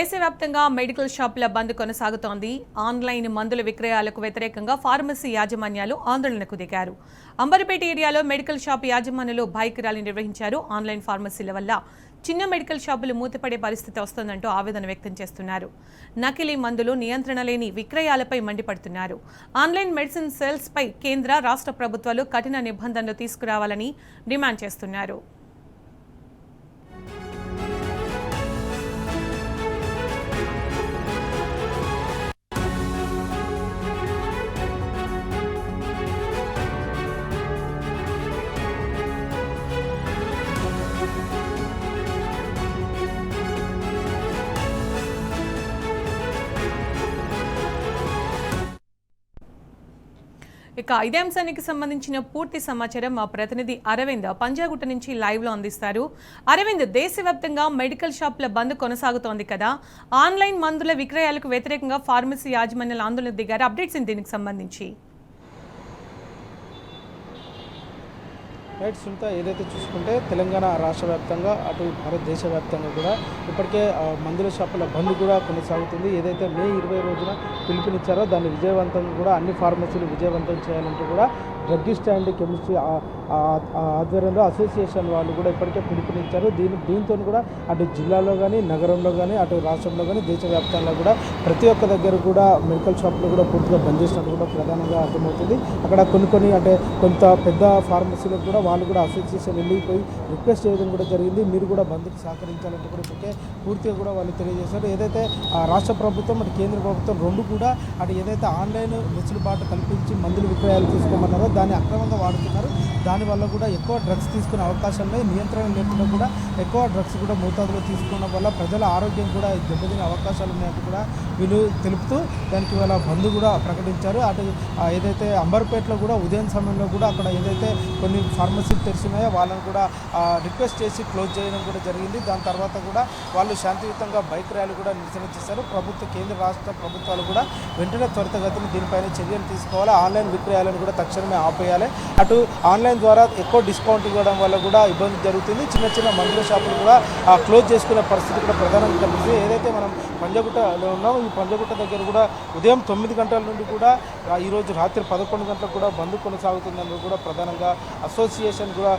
దేశవ్యాప్తంగా మెడికల్ షాపుల బంద్ కొనసాగుతోంది. ఆన్లైన్ మందుల విక్రయాలకు వ్యతిరేకంగా ఫార్మసీ యాజమాన్యాలు ఆందోళనకు దిగారు. అంబర్పేట ఏరియాలో మెడికల్ షాప్ యాజమాన్యులు బైక్ ర్యాలీ నిర్వహించారు. ఆన్లైన్ ఫార్మసీల వల్ల చిన్న మెడికల్ షాపులు మూతపడే పరిస్థితి వస్తోందంటూ ఆవేదన వ్యక్తం చేస్తున్నారు. నకిలీ మందులు, నియంత్రణ లేని విక్రయాలపై మండిపడుతున్నారు. ఆన్లైన్ మెడిసిన్ సేల్స్ పై కేంద్ర, రాష్ట్ర ప్రభుత్వాలు కఠిన నిబంధనలు తీసుకురావాలని డిమాండ్ చేస్తున్నారు. ఇక ఇదే అంశానికి సంబంధించిన పూర్తి సమాచారం మా ప్రతినిధి అరవింద్ పంజాగుట్ట నుంచి లైవ్ లో అందిస్తారు. అరవింద్, దేశవ్యాప్తంగా మెడికల్ షాపుల బంద్ కొనసాగుతోంది కదా, ఆన్లైన్ మందుల విక్రయాలకు వ్యతిరేకంగా ఫార్మసీ యాజమాన్యాలు ఆందోళన దిగారు. అప్డేట్స్ దీనికి సంబంధించి రైట్ సునీత, ఏదైతే చూసుకుంటే తెలంగాణ రాష్ట్ర వ్యాప్తంగా అటు భారతదేశ వ్యాప్తంగా కూడా ఇప్పటికే మందుల షాపుల బంద్ కూడా కొనసాగుతుంది. ఏదైతే మే 20 రోజున పిలుపునిచ్చారో దాన్ని విజయవంతంగా కూడా అన్ని ఫార్మసీలు విజయవంతం చేయాలంటూ కూడా డ్రగ్గిస్ట్ అండ్ కెమిస్ట్రీ ఆధ్వర్యంలో అసోసియేషన్ వాళ్ళు కూడా ఇప్పటికే పిలుపునిచ్చారు. దీంతో కూడా అటు జిల్లాలో కానీ, నగరంలో కానీ, అటు రాష్ట్రంలో కానీ, దేశవ్యాప్తంగా కూడా ప్రతి ఒక్క దగ్గర కూడా మెడికల్ షాపులు కూడా పూర్తిగా బంద్ చేసినట్టు కూడా ప్రధానంగా అర్థమవుతుంది. అక్కడ కొన్ని అంటే కొంత పెద్ద ఫార్మసీలకు కూడా వాళ్ళు కూడా అసోసియేషన్ వెళ్ళిపోయి రిక్వెస్ట్ చేయడం కూడా జరిగింది. మీరు కూడా బంద్కి సహకరించాలంటే కూడా ఇప్పటికే పూర్తిగా కూడా వాళ్ళు తెలియజేశారు. ఏదైతే రాష్ట్ర ప్రభుత్వం అటు కేంద్ర ప్రభుత్వం రెండు కూడా అటు ఏదైతే ఆన్లైన్ వెసులుబాటు కల్పించి మందులు విక్రయాలు తీసుకోమన్నారో దాన్ని అక్రమంగా వాడుతున్నారు. దానివల్ల కూడా ఎక్కువ డ్రగ్స్ తీసుకునే అవకాశం లేదు. నియంత్రణ లేకుండా కూడా ఎక్కువ డ్రగ్స్ కూడా మోతాదులో తీసుకోవడం వల్ల ప్రజల ఆరోగ్యం కూడా దెబ్బతినే అవకాశాలు ఉన్నాయంటూ కూడా వీళ్ళు తెలుపుతూ దానికి వాళ్ళ బంద్ కూడా ప్రకటించారు. అటు ఏదైతే అంబర్పేటలో కూడా ఉదయం సమయంలో కూడా అక్కడ ఏదైతే కొన్ని ఫార్మసీలు తెరిచినాయో వాళ్ళని కూడా రిక్వెస్ట్ చేసి క్లోజ్ చేయడం కూడా జరిగింది. దాని తర్వాత కూడా వాళ్ళు శాంతియుతంగా బైక్ ర్యాలీ కూడా నిరసన చేశారు. కేంద్ర రాష్ట్ర ప్రభుత్వాలు కూడా వెంటనే త్వరితగతిని దీనిపైన చర్యలు తీసుకోవాలి. ఆన్లైన్ విక్రయాలను కూడా తక్షణమే ఆపేయాలి. అటు ఆన్లైన్ ద్వారా ఎక్కువ డిస్కౌంట్ ఇవ్వడం వల్ల కూడా ఇబ్బంది జరుగుతుంది. చిన్న మందుల షాపులు కూడా క్లోజ్ చేసుకునే పరిస్థితి కూడా ప్రధానంగా కనిపిస్తుంది. ఏదైతే మనం పంజాగుట్టలో ఉన్నాం, ఈ పంజాగుట్ట దగ్గర కూడా ఉదయం 9 గంటల నుండి కూడా ఈరోజు రాత్రి 11 గంటలకు కూడా బంద్ కొనసాగుతుందని కూడా ప్రధానంగా అసోసియేషన్ కూడా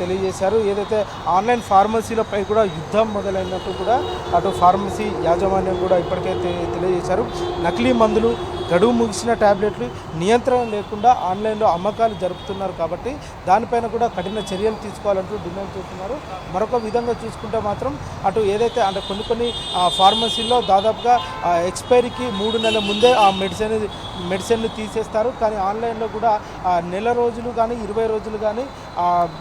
తెలియజేశారు. ఏదైతే ఆన్లైన్ ఫార్మసీలపై కూడా యుద్ధం మొదలైనట్టు కూడా అటు ఫార్మసీ యాజమాన్యం కూడా ఇప్పటికే తెలియజేశారు. నకిలీ మందులు, గడువు ముగిసిన ట్యాబ్లెట్లు నియంత్రణ లేకుండా ఆన్లైన్లో అమ్మకాలు జరుపుతున్నారు కాబట్టి దానిపైన కూడా కఠిన చర్యలు తీసుకోవాలంటూ డిమాండ్ చేస్తున్నారు. మరొక విధంగా చూసుకుంటే మాత్రం అటు ఏదైతే అంటే కొన్ని ఫార్మసీల్లో దాదాపుగా ఎక్స్పైరీకి 3 నెలల ముందే ఆ మెడిసిన్ని తీసేస్తారు. కానీ ఆన్లైన్లో కూడా నెల రోజులు కానీ 20 రోజులు కానీ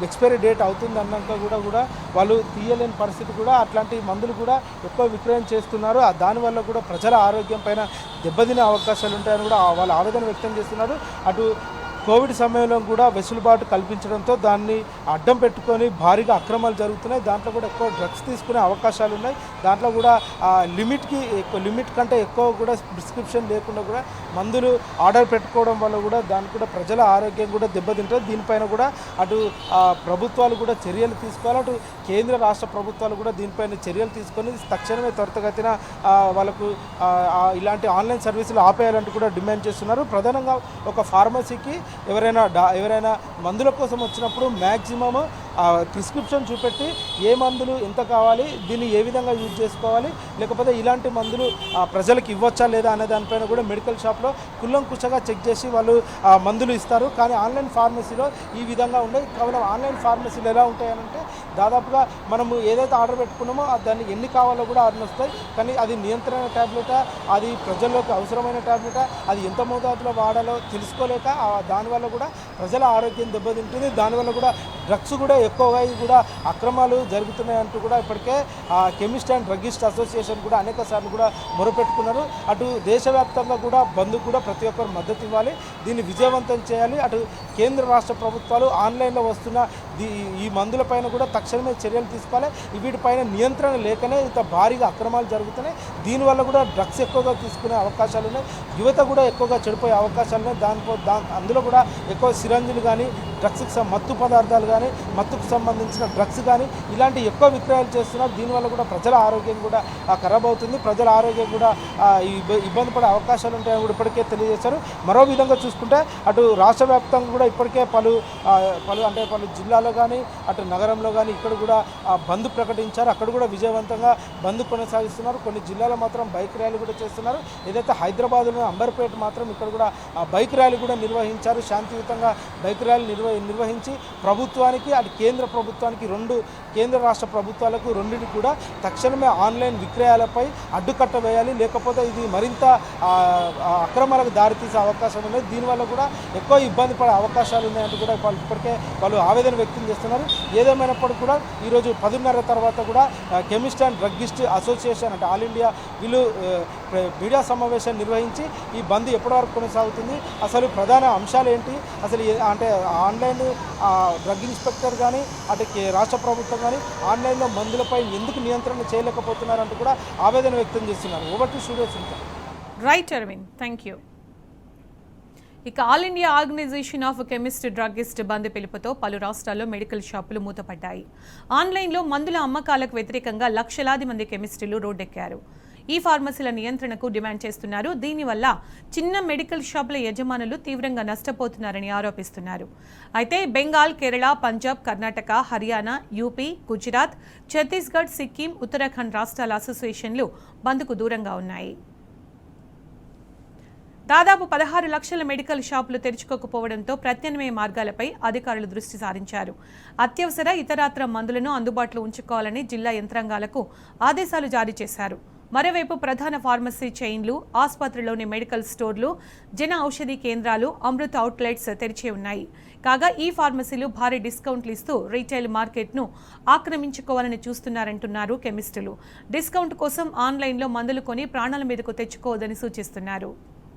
ఎక్స్పైరీ డేట్ అవుతుంది అన్నాక కూడా వాళ్ళు తీయలేని పరిస్థితి కూడా అట్లాంటి మందులు కూడా ఎక్కువ విక్రయం చేస్తున్నారు. దానివల్ల కూడా ప్రజల ఆరోగ్యం పైన దెబ్బతినే అవకాశాలు ఉంటాయని కూడా వాళ్ళు ఆవేదన వ్యక్తం చేస్తున్నారు. అటు కోవిడ్ సమయంలో కూడా వెసులుబాటు కల్పించడంతో దాన్ని అడ్డం పెట్టుకొని భారీగా అక్రమాలు జరుగుతున్నాయి. దాంట్లో కూడా ఎక్కువ డ్రగ్స్ తీసుకునే అవకాశాలు ఉన్నాయి. దాంట్లో కూడా లిమిట్ కంటే ఎక్కువ కూడా ప్రిస్క్రిప్షన్ లేకుండా కూడా మందులు ఆర్డర్ పెట్టుకోవడం వల్ల కూడా దానికి కూడా ప్రజల ఆరోగ్యం కూడా దెబ్బతింటుంది. దీనిపైన కూడా అటు ప్రభుత్వాలు కూడా చర్యలు తీసుకోవాలి. అటు కేంద్ర రాష్ట్ర ప్రభుత్వాలు కూడా దీనిపైన చర్యలు తీసుకొని తక్షణమే త్వరితగతిన వాళ్ళకు ఇలాంటి ఆన్లైన్ సర్వీసులు ఆపేయాలంటూ కూడా డిమాండ్ చేస్తున్నారు. ప్రధానంగా ఒక ఫార్మసీకి ఎవరైనా మందుల కోసం వచ్చినప్పుడు మ్యాక్సిమమ్ ప్రిస్క్రిప్షన్ చూపెట్టి ఏ మందులు ఎంత కావాలి, దీన్ని ఏ విధంగా యూజ్ చేసుకోవాలి, లేకపోతే ఇలాంటి మందులు ప్రజలకు ఇవ్వచ్చా లేదా అనే దానిపైన కూడా మెడికల్ షాప్లో కుల్లంకుషగా చెక్ చేసి వాళ్ళు మందులు ఇస్తారు. కానీ ఆన్లైన్ ఫార్మసీలో ఈ విధంగా ఉండవు. కేవలం ఆన్లైన్ ఫార్మసీలు ఎలా ఉంటాయనంటే దాదాపుగా మనము ఏదైతే ఆర్డర్ పెట్టుకున్నామో దాన్ని ఎన్ని కావాలో కూడా ఆర్డర్ వస్తాయి. కానీ అది నియంత్రణ ట్యాబ్లెటా, అది ప్రజల్లోకి అవసరమైన ట్యాబ్లెటా, అది ఎంత మోతాదులో వాడాలో తెలుసుకోలేక దానివల్ల కూడా ప్రజల ఆరోగ్యం దెబ్బతింటుంది. దానివల్ల కూడా డ్రగ్స్ కూడా ఎక్కువగా కూడా అక్రమాలు జరుగుతున్నాయంటూ కూడా ఇప్పటికే కెమిస్ట్ అండ్ డ్రగ్గిస్ట్ అసోసియేషన్ కూడా అనేక సార్లు కూడా మొరపెట్టుకున్నారు. అటు దేశవ్యాప్తంగా కూడా బంద్ కూడా ప్రతి ఒక్కరు మద్దతు ఇవ్వాలి, దీన్ని విజయవంతం చేయాలి. అటు కేంద్ర రాష్ట్ర ప్రభుత్వాలు ఆన్లైన్లో వస్తున్న ఈ మందులపైన కూడా తక్షణమే చర్యలు తీసుకోవాలి. వీటిపైన నియంత్రణ లేకనే ఇంత భారీగా అక్రమాలు జరుగుతున్నాయి. దీనివల్ల కూడా డ్రగ్స్ ఎక్కువగా తీసుకునే అవకాశాలు ఉన్నాయి. యువత కూడా ఎక్కువగా చెడిపోయే అవకాశాలు ఉన్నాయి. అందులో కూడా ఎక్కువ సిరంజులు కానీ మత్తు పదార్థాలు కానీ మత్తుకు సంబంధించిన డ్రగ్స్ కానీ ఇలాంటి ఎక్కువ విక్రయాలు చేస్తున్నారు. దీనివల్ల కూడా ప్రజల ఆరోగ్యం కూడా ఖరాబ్ అవుతుంది. ప్రజల ఆరోగ్యం కూడా ఇబ్బంది పడే అవకాశాలు ఉంటాయని కూడా ఇప్పటికే తెలియజేశారు. మరో విధంగా చూసుకుంటే అటు రాష్ట్ర వ్యాప్తంగా కూడా ఇప్పటికే పలు జిల్లాలో కానీ అటు నగరంలో కానీ ఇక్కడ కూడా బంద్ ప్రకటించారు. అక్కడ కూడా విజయవంతంగా బంద్ కొనసాగిస్తున్నారు. కొన్ని జిల్లాలో మాత్రం బైక్ ర్యాలీ కూడా చేస్తున్నారు. ఏదైతే హైదరాబాద్లో అంబర్పేట మాత్రం ఇక్కడ కూడా బైక్ ర్యాలీ కూడా నిర్వహించారు. శాంతియుతంగా బైక్ ర్యాలీ నిర్వహించి ప్రభుత్వానికి అటు కేంద్ర ప్రభుత్వానికి కేంద్ర రాష్ట్ర ప్రభుత్వాలకు రెండింటికి కూడా తక్షణమే ఆన్లైన్ విక్రయాలపై అడ్డుకట్ట వేయాలి, లేకపోతే ఇది మరింత అక్రమాలకు దారితీసే అవకాశం ఉంది. దీనివల్ల కూడా ఎక్కువ ఇబ్బంది పడే అవకాశాలు ఉన్నాయంటూ కూడా ఇప్పటికే వాళ్ళు ఆవేదన వ్యక్తం చేస్తున్నారు. ఏదేమైనప్పటికీ కూడా ఈరోజు 10:30 తర్వాత కూడా కెమిస్ట్ అండ్ డ్రగ్గిస్ట్ అసోసియేషన్ అంటే ఆల్ ఇండియా వీళ్ళు మీడియా సమావేశం నిర్వహించి ఈ బంద్ ఎప్పటి వరకు కొనసాగుతుంది, అసలు ప్రధాన అంశాలు ఏంటి, అసలు అంటే ఆన్లైన్ డ్రగ్ ఇన్స్పెక్టర్ కానీ అటు రాష్ట్ర ప్రభుత్వం కానీ ఆన్లైన్లో మందులపై ఎందుకు నియంత్రణ చేయలేకపోతున్నారంటూ కూడా ఆవేదన వ్యక్తం చేస్తున్నారు. Over to studios. Right Arvind, thank you. ఇక all India organisation of chemist druggist bandh పిలుపుతో పలు రాష్ట్రాల్లో మెడికల్ షాపులు మూతపడ్డాయి. ఆన్లైన్లో మందుల అమ్మకాలకు వ్యతిరేకంగా లక్షలాది మంది కెమిస్టులు రోడ్డెక్కారు. ఈ ఫార్మసీల నియంత్రణకు డిమాండ్ చేస్తున్నారు. దీనివల్ల చిన్న మెడికల్ షాపుల యజమానులు తీవ్రంగా నష్టపోతున్నారని ఆరోపిస్తున్నారు. అయితే బెంగాల్, కేరళ, పంజాబ్, కర్ణాటక, హర్యానా, యూపీ, గుజరాత్, ఛత్తీస్గఢ్, సిక్కిం, ఉత్తరాఖండ్ రాష్ట్రాల అసోసియేషన్లు బంద్కు దూరంగా ఉన్నాయి. దాదాపు 16 లక్షల మెడికల్ షాపులు తెరుచుకోకపోవడంతో ప్రత్యామ్నాయ మార్గాలపై అధికారులు దృష్టి సారించారు. అత్యవసర ఇతరాత్ర మందులను అందుబాటులో ఉంచుకోవాలని జిల్లా యంత్రాంగాలకు ఆదేశాలు జారీ చేశారు. మరోవైపు ప్రధాన ఫార్మసీ చైన్లు, ఆసుపత్రిలోని మెడికల్ స్టోర్లు, జన ఔషధి కేంద్రాలు, అమృత్ అవుట్లెట్స్ తెరిచే ఉన్నాయి. కాగా ఈ ఫార్మసీలు భారీ డిస్కౌంట్లు ఇస్తూ రీటైల్ మార్కెట్ను ఆక్రమించుకోవాలని చూస్తున్నారంటున్నారు కెమిస్టులు. డిస్కౌంట్ కోసం ఆన్లైన్లో మందులు కొని ప్రాణాల మీదకు తెచ్చుకోవద్దని సూచిస్తున్నారు.